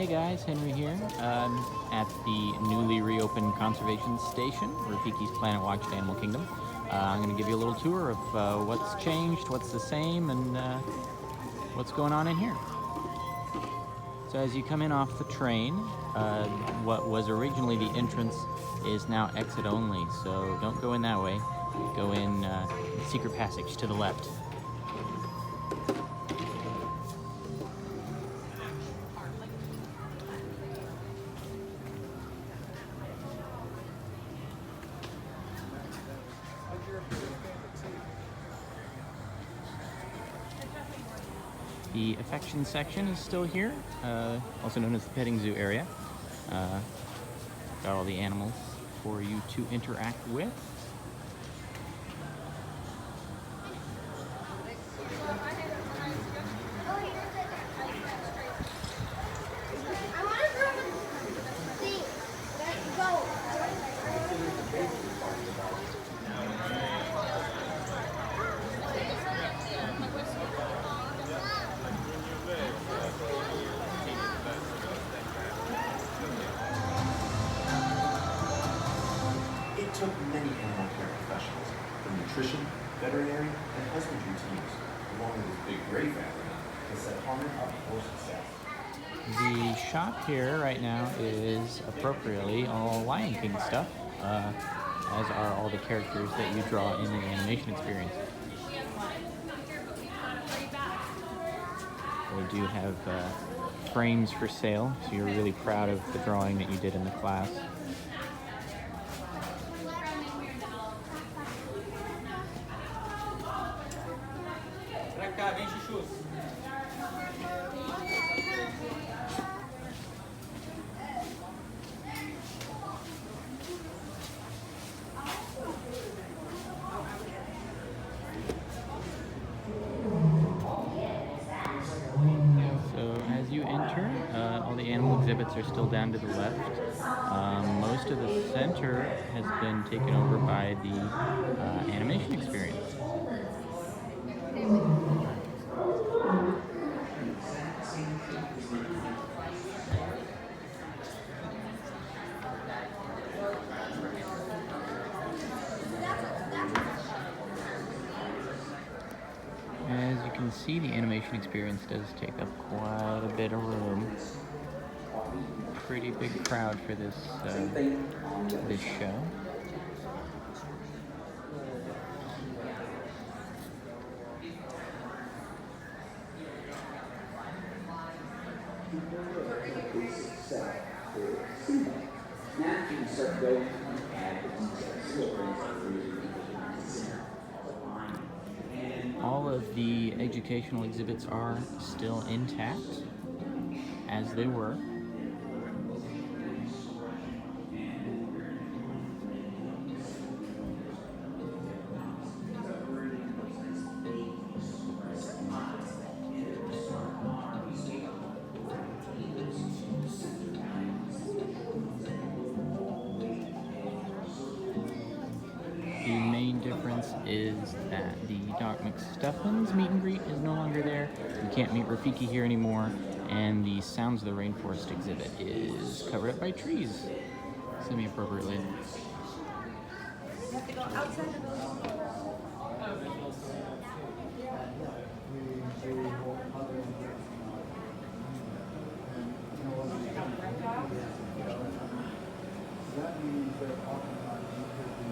Hey guys, Henry here. At the newly reopened conservation station, Rafiki's Planet Watched Animal Kingdom. I'm going to give you a little tour of what's changed, what's the same, and what's going on in here. So as you come in off the train, what was originally the entrance is now exit only, so don't go in that way. Go in secret passage to the left. The affection section is still here, also known as the petting zoo area. Got all the animals for you to interact with. It took many animal care professionals, from nutrition, veterinary, and husbandry teams, along with his big gray family, to set Harmon up for success. The shop here right now is appropriately all Lion King stuff, as are all the characters that you draw in the animation experience. We do have frames for sale, so you're really proud of the drawing that you did in the class. As you enter, all the animal exhibits are still down to the left. Most of the center has been taken over by the animation experience. As you can see, the animation experience does take up quite a bit of room. Pretty big crowd for this show. All of the educational exhibits are still intact, as they were. The main difference is that the McStuffins meet and greet is no longer there. You can't meet Rafiki here anymore, and the Sounds of the Rainforest exhibit is covered up by trees, semi-appropriately. You have to go outside of those. That means that oftentimes you could be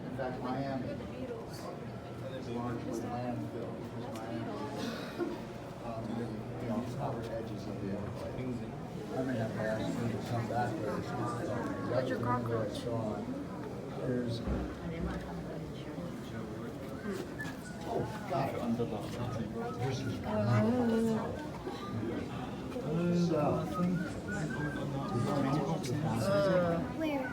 in fact, Miami is largely landfill because Miami is on the outer edges of the Everglades. I may have to ask you to come back very soon. That's your cockroach. There's God. This is Where?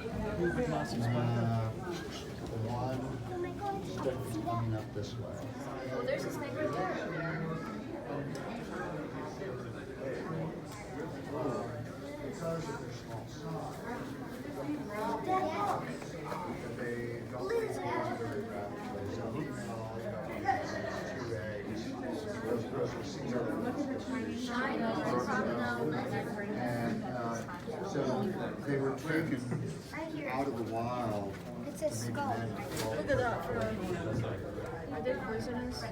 one. walking up this way. Oh, there's a snake right there. Because of their small size, they don't grow very rapidly. So all you know, two eggs. Those seeds are and so they were taken out of the wild. It's a skull. Look at that. Are they poisonous?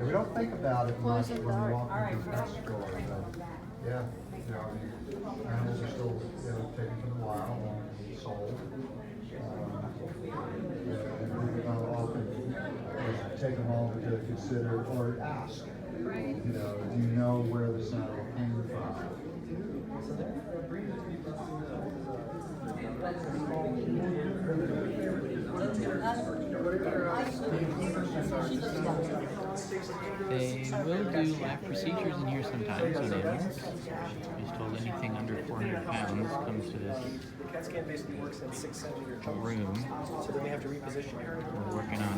We don't think about it much when we walk into the pet store, but yeah, you know, animals are still taken from the wild and sold. And we often take them all to consider or ask, you know, do you know where this animal came from? They will do live procedures in here sometimes on animals. She's told anything under 400 pounds comes to this The CAT scan basically works in 6 centimeter chunks. room. So then they have to reposition it. We're working on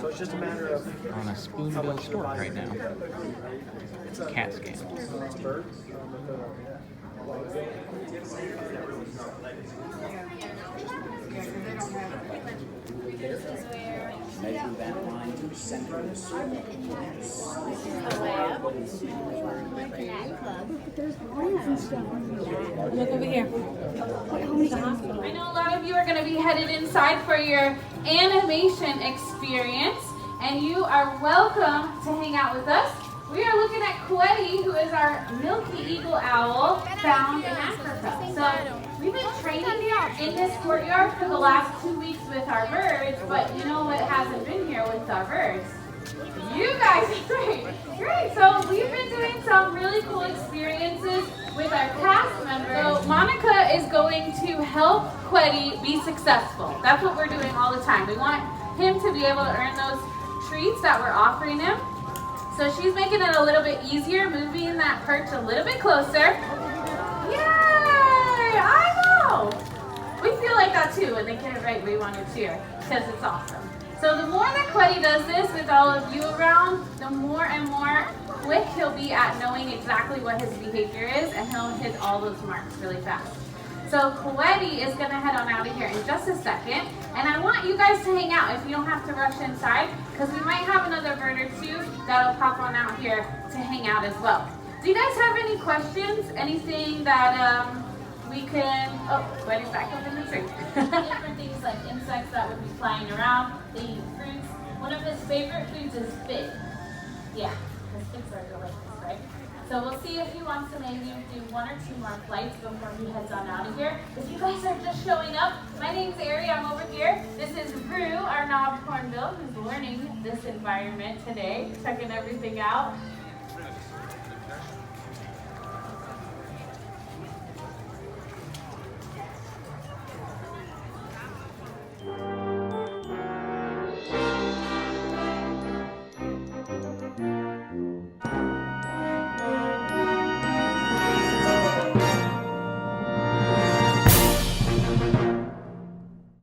So it's just a matter of a spoonbill stork right now. it's a CAT scan. it's a bird. This is where Measure that line to the center of the circle. the lab. Look over here. I know a lot of you are going to be headed inside for your animation experience, and you are welcome to hang out with us. We are looking at Kweti, who is our milky eagle owl found in Africa. So we've been training here in this courtyard for the last 2 weeks with our birds, but you know what hasn't been here with our birds? You guys, great. So we've been doing some really cool experiences with our cast members. So Monica is going to help Kweti be successful. That's what we're doing all the time. We want him to be able to earn those treats that we're offering him. So she's making it a little bit easier, moving that perch a little bit closer. Yay! I know! We feel like that too when they get it right. We want to cheer because it's awesome. So the more that Kweti does this with all of you around, the more and more quick he'll be at knowing exactly what his behavior is, and he'll hit all those marks really fast. So Kweti is going to head on out of here in just a second, and I want you guys to hang out if you don't have to rush inside, because we might have another bird or two that'll pop on out here to hang out as well. Do you guys have any questions? Anything that we can, oh, Kweti's back up in the tree. Different things like insects that would be flying around. They eat fruits. One of his favorite foods is figs. Yeah, because figs are delicious, right? So we'll see if he wants to maybe do 1 or 2 more flights before he heads on out of here. If you guys are just showing up, my name's Ari, I'm over here. This is Rue, our knobbed hornbill, who's learning this environment today, checking everything out.